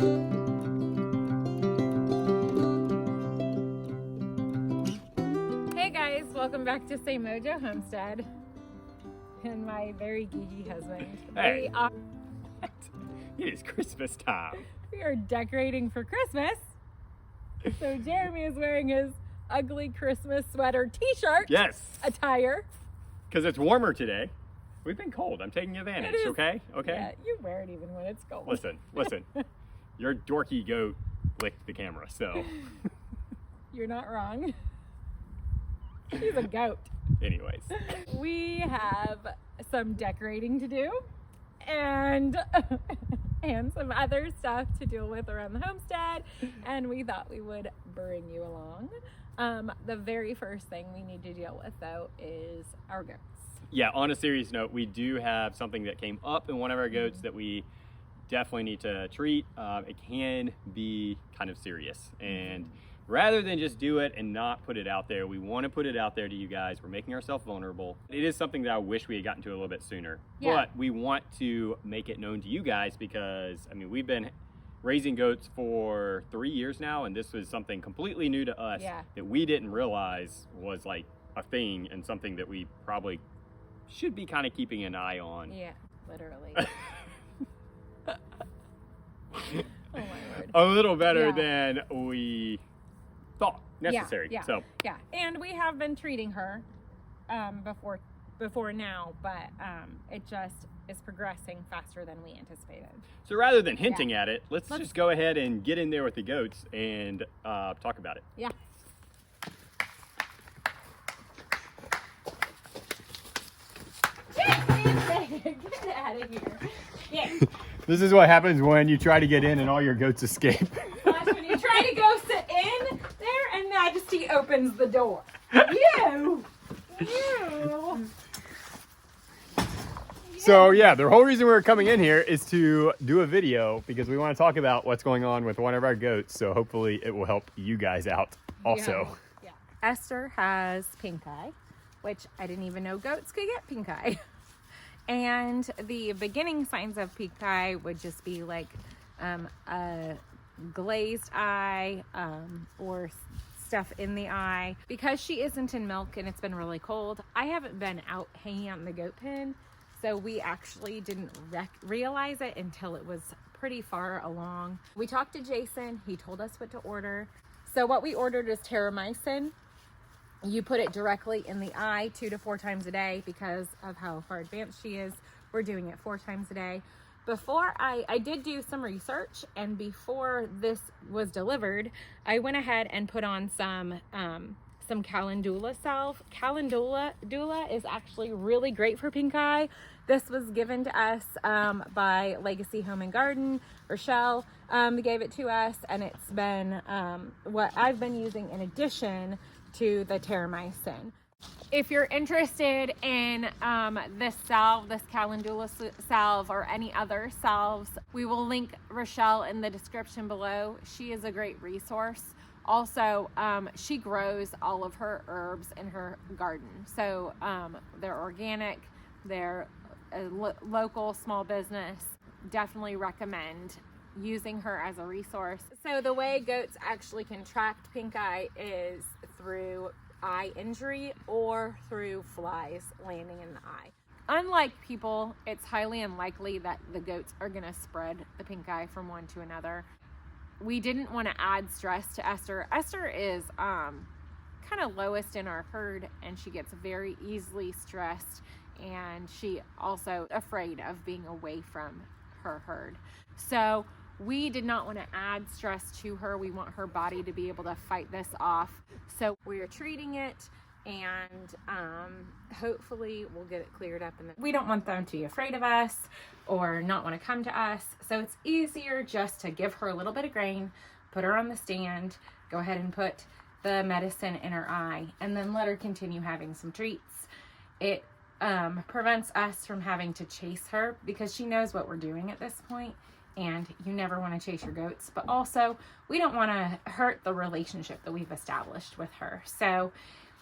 Hey guys, welcome back to St. Mojo Homestead and my very geeky husband. Hey. It is Christmas time. We are decorating for Christmas. So Jeremy is wearing his ugly Christmas sweater t-shirt. Yes. Attire. Because it's warmer today. We've been cold. I'm taking advantage, okay? Okay? Yeah, you wear it even when it's cold. Listen. Your dorky goat licked the camera, so. You're not wrong. She's a goat. Anyways. We have some decorating to do and some other stuff to deal with around the homestead, and we thought we would bring you along. The very first thing we need to deal with though is our goats. Yeah, on a serious note, we do have something that came up in one of our goats that we definitely need to treat. It can be kind of serious, and rather than just do it and not put it out there, we want to put it out there to you guys. We're making ourselves vulnerable. It is something that I wish we had gotten to a little bit sooner, but we want to make it known to you guys because, I mean, we've been raising goats for 3 years now, and this was something completely new to us that we didn't realize was like a thing and something that we probably should be kind of keeping an eye on. Yeah, literally. Oh my word. A little better than we thought necessary. Yeah, and we have been treating her before now, but it just is progressing faster than we anticipated. So rather than hinting at it, let's just go ahead and get in there with the goats and talk about it. Yeah. Get out of here. Yeah. This is what happens when you try to get in and all your goats escape. When you try to go sit in there and Majesty opens the door. You. So yeah, the whole reason we're coming in here is to do a video because we want to talk about what's going on with one of our goats. So hopefully it will help you guys out also. Yeah. Esther has pink eye, which I didn't even know goats could get pink eye. And the beginning signs of pink eye would just be like a glazed eye or stuff in the eye. Because she isn't in milk and it's been really cold, I haven't been out hanging out in the goat pen, so we actually didn't realize it until it was pretty far along. We talked to Jason, he told us what to order. So what we ordered is terramycin. You put it directly in the eye 2 to 4 times a day because of how far advanced she is. We're doing it 4 times a day. Before I did do some research, and before this was delivered, I went ahead and put on some calendula salve. Calendula is actually really great for pink eye. This was given to us by Legacy Home and Garden. Rochelle gave it to us, and it's been what I've been using in addition to the terramycin. If you're interested in this salve, this calendula salve, or any other salves, we will link Rochelle in the description below. She is a great resource. Also, she grows all of her herbs in her garden. So they're organic, they're a local small business. Definitely recommend using her as a resource. So the way goats actually contract pink eye is through eye injury or through flies landing in the eye. Unlike people, it's highly unlikely that the goats are going to spread the pink eye from one to another. We didn't want to add stress to Esther. Esther is kind of lowest in our herd, and she gets very easily stressed, and she also afraid of being away from her herd. So we did not want to add stress to her. We want her body to be able to fight this off. So we are treating it, and hopefully we'll get it cleared up. And we don't want them to be afraid of us or not want to come to us. So it's easier just to give her a little bit of grain, put her on the stand, go ahead and put the medicine in her eye, and then let her continue having some treats. It prevents us from having to chase her because she knows what we're doing at this point. And you never want to chase your goats, but also we don't want to hurt the relationship that we've established with her. So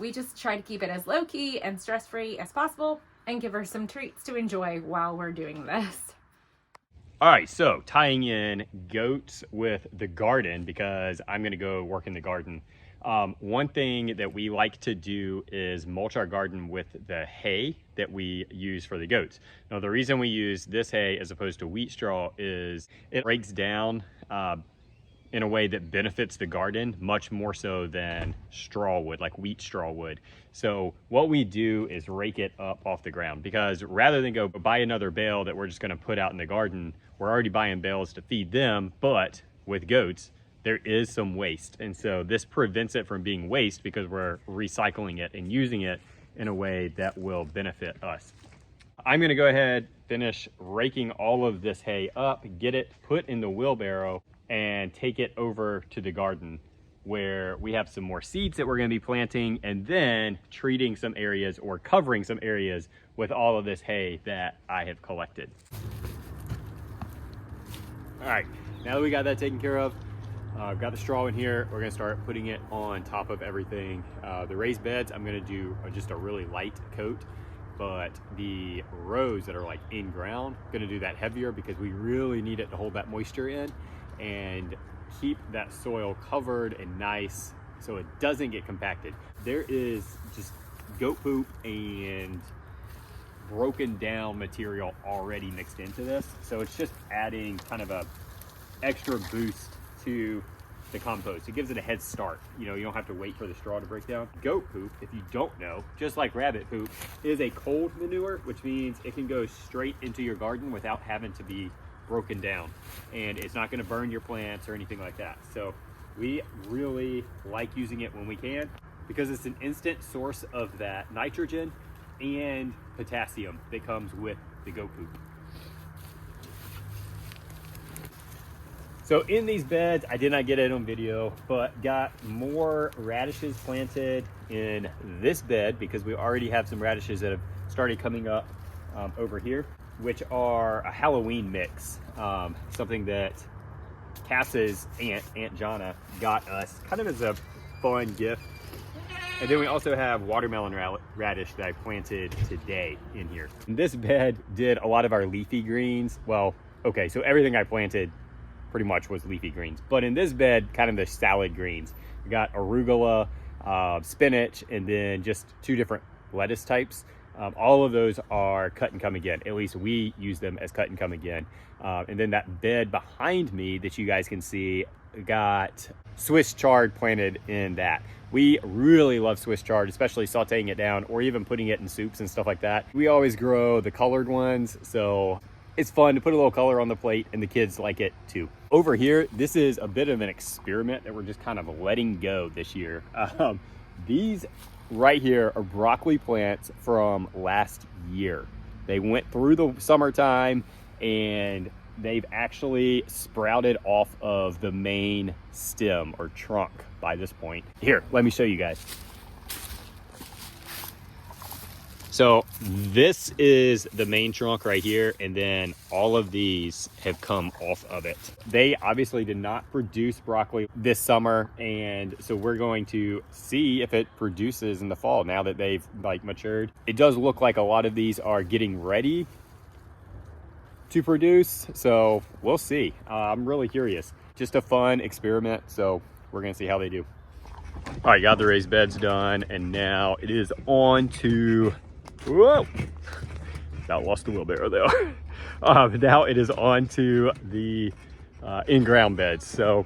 we just try to keep it as low-key and stress-free as possible and give her some treats to enjoy while we're doing this. All right, so tying in goats with the garden, because I'm gonna go work in the garden. One thing that we like to do is mulch our garden with the hay that we use for the goats. Now, the reason we use this hay as opposed to wheat straw is it breaks down in a way that benefits the garden much more so than straw would, like wheat straw would. So what we do is rake it up off the ground, because rather than go buy another bale that we're just gonna put out in the garden, we're already buying bales to feed them, but with goats, there is some waste. And so this prevents it from being waste because we're recycling it and using it in a way that will benefit us. I'm gonna go ahead, finish raking all of this hay up, get it put in the wheelbarrow, and take it over to the garden where we have some more seeds that we're going to be planting, and then treating some areas or covering some areas with all of this hay that I have collected. All right, now that we got that taken care of, I've got the straw in here. We're going to start putting it on top of everything. The raised beds, I'm going to do just a really light coat, but the rows that are like in ground, I'm going to do that heavier because we really need it to hold that moisture in and keep that soil covered and nice so it doesn't get compacted. There is just goat poop and broken down material already mixed into this, so it's just adding kind of a extra boost to the compost. It gives it a head start. You know, you don't have to wait for the straw to break down. Goat poop, if you don't know, just like rabbit poop, is a cold manure, which means it can go straight into your garden without having to be broken down, and it's not going to burn your plants or anything like that. So we really like using it when we can, because it's an instant source of that nitrogen and potassium that comes with the goat poop. So in these beds, I did not get it on video, but got more radishes planted in this bed because we already have some radishes that have started coming up over here, which are a Halloween mix, something that Cass's Aunt Jonna, got us kind of as a fun gift. And then we also have watermelon radish that I planted today in here. And this bed did a lot of our leafy greens. Well, okay, so everything I planted pretty much was leafy greens, but in this bed, kind of the salad greens. We got arugula, spinach, and then just 2 different lettuce types. All of those are cut and come again. At least we use them as cut and come again. And then that bed behind me that you guys can see got Swiss chard planted in that. We really love Swiss chard, especially sauteing it down or even putting it in soups and stuff like that. We always grow the colored ones, so it's fun to put a little color on the plate, and the kids like it too. Over here, this is a bit of an experiment that we're just kind of letting go this year. These right here are broccoli plants from last year. They went through the summertime and they've actually sprouted off of the main stem or trunk by this point. Here, let me show you guys. So this is the main trunk right here, and then all of these have come off of it. They obviously did not produce broccoli this summer, and so we're going to see if it produces in the fall now that they've like matured. It does look like a lot of these are getting ready to produce, so we'll see. I'm really curious. Just a fun experiment, so we're gonna see how they do. All right, got the raised beds done, and now it is on to, whoa, about lost the wheelbarrow there. Now it is on to the in-ground beds. So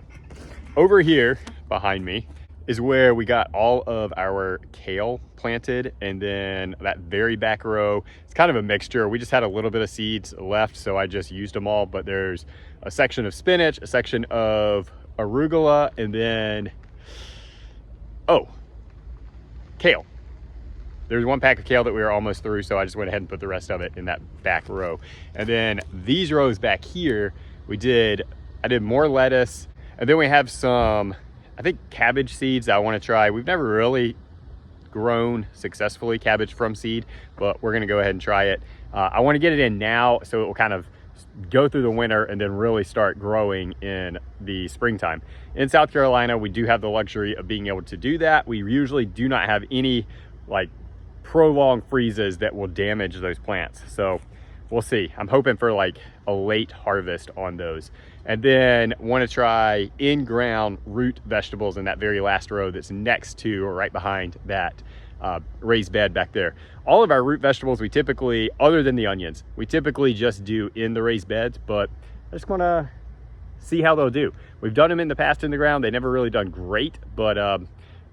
over here behind me is where we got all of our kale planted, and then that very back row, it's kind of a mixture. We just had a little bit of seeds left, so I just used them all, but there's a section of spinach, a section of arugula, and then, oh, kale. There's one pack of kale that we were almost through, so I just went ahead and put the rest of it in that back row. And then these rows back here, I did more lettuce, and then we have some, I think, cabbage seeds I want to try. We've never really grown successfully cabbage from seed, but we're gonna go ahead and try it. I want to get it in now so it will kind of go through the winter and then really start growing in the springtime. In South Carolina, we do have the luxury of being able to do that. We usually do not have any like prolonged freezes that will damage those plants. So we'll see. I'm hoping for like a late harvest on those. And then want to try in-ground root vegetables in that very last row that's next to or right behind that raised bed back there. All of our root vegetables, we typically, other than the onions, we typically just do in the raised beds, but I just want to see how they'll do. We've done them in the past in the ground. They never really done great, but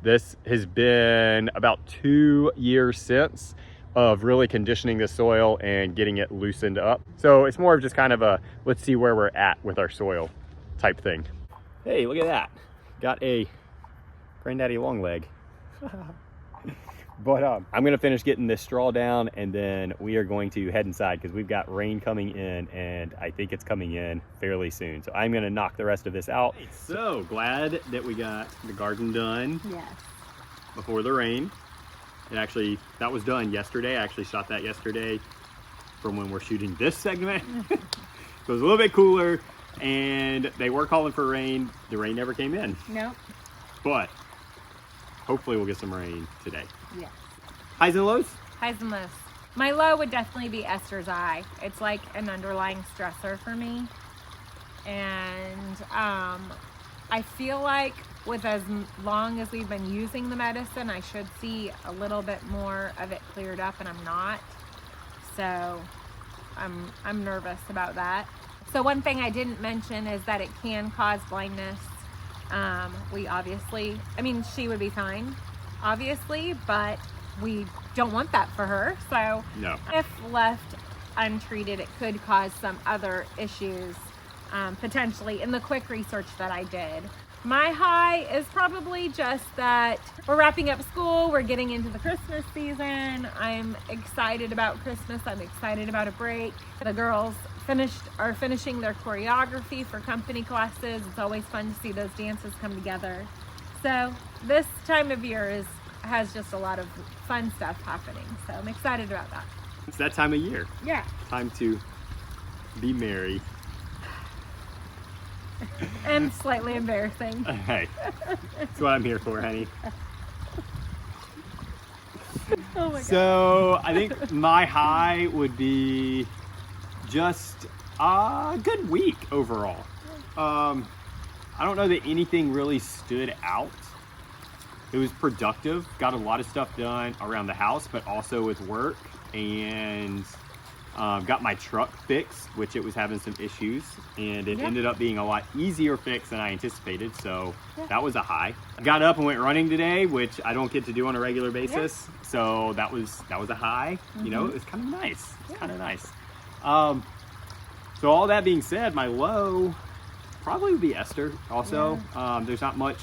this has been about 2 years since of really conditioning the soil and getting it loosened up. So it's more of just kind of a, let's see where we're at with our soil type thing. Hey, look at that. Got a granddaddy long leg. But I'm gonna finish getting this straw down, and then we are going to head inside because we've got rain coming in, and I think it's coming in fairly soon. So I'm gonna knock the rest of this out. So glad that we got the garden done. Yes. Before the rain. That was done yesterday. I actually shot that yesterday from when we're shooting this segment. So it was a little bit cooler, and they were calling for rain. The rain never came in. Nope. But hopefully we'll get some rain today. Yes. Highs and lows? Highs and lows. My low would definitely be Esther's eye. It's like an underlying stressor for me. And I feel like with as long as we've been using the medicine, I should see a little bit more of it cleared up, and I'm not. So I'm nervous about that. So one thing I didn't mention is that it can cause blindness. We obviously, I mean, she would be fine, obviously, but we don't want that for her. So no. If left untreated, it could cause some other issues, potentially, in the quick research that I did. My high is probably just that we're wrapping up school, we're getting into the Christmas season. I'm excited about Christmas, I'm excited about a break. The girls are finishing their choreography for company classes. It's always fun to see those dances come together. So this time of year has just a lot of fun stuff happening. So I'm excited about that. It's that time of year. Yeah. Time to be merry. And slightly embarrassing. Hey, that's what I'm here for, honey. Oh my God. So I think my high would be just a good week overall. I don't know that anything really stood out. It was productive, got a lot of stuff done around the house, but also with work, and got my truck fixed, which it was having some issues, and it ended up being a lot easier fix than I anticipated, so that was a high. Got up and went running today, which I don't get to do on a regular basis, so that was a high. You know, it was kind of nice. Kind of nice. So all that being said, my low probably would be Esther also. There's not much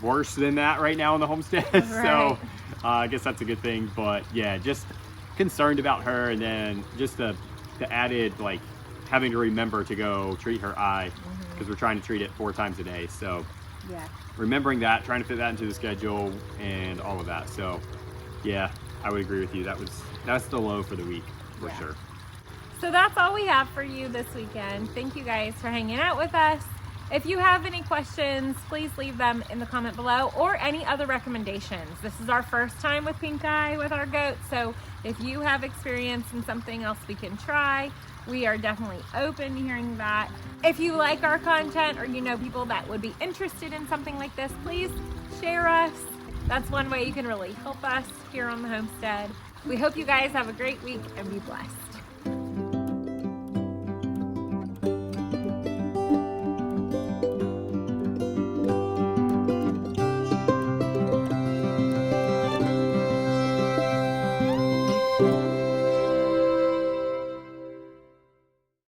worse than that right now on the homestead. So I guess that's a good thing, but yeah, just concerned about her, and then just the added, like, having to remember to go treat her eye because we're trying to treat it 4 times a day. So remembering that, trying to fit that into the schedule and all of that. So yeah, I would agree with you. That's the low for the week for sure. So that's all we have for you this weekend. Thank you guys for hanging out with us. If you have any questions, please leave them in the comment below, or any other recommendations. This is our first time with pink eye with our goats, so if you have experience in something else we can try, we are definitely open to hearing that. If you like our content, or you know people that would be interested in something like this, please share us. That's one way you can really help us here on the homestead. We hope you guys have a great week and be blessed.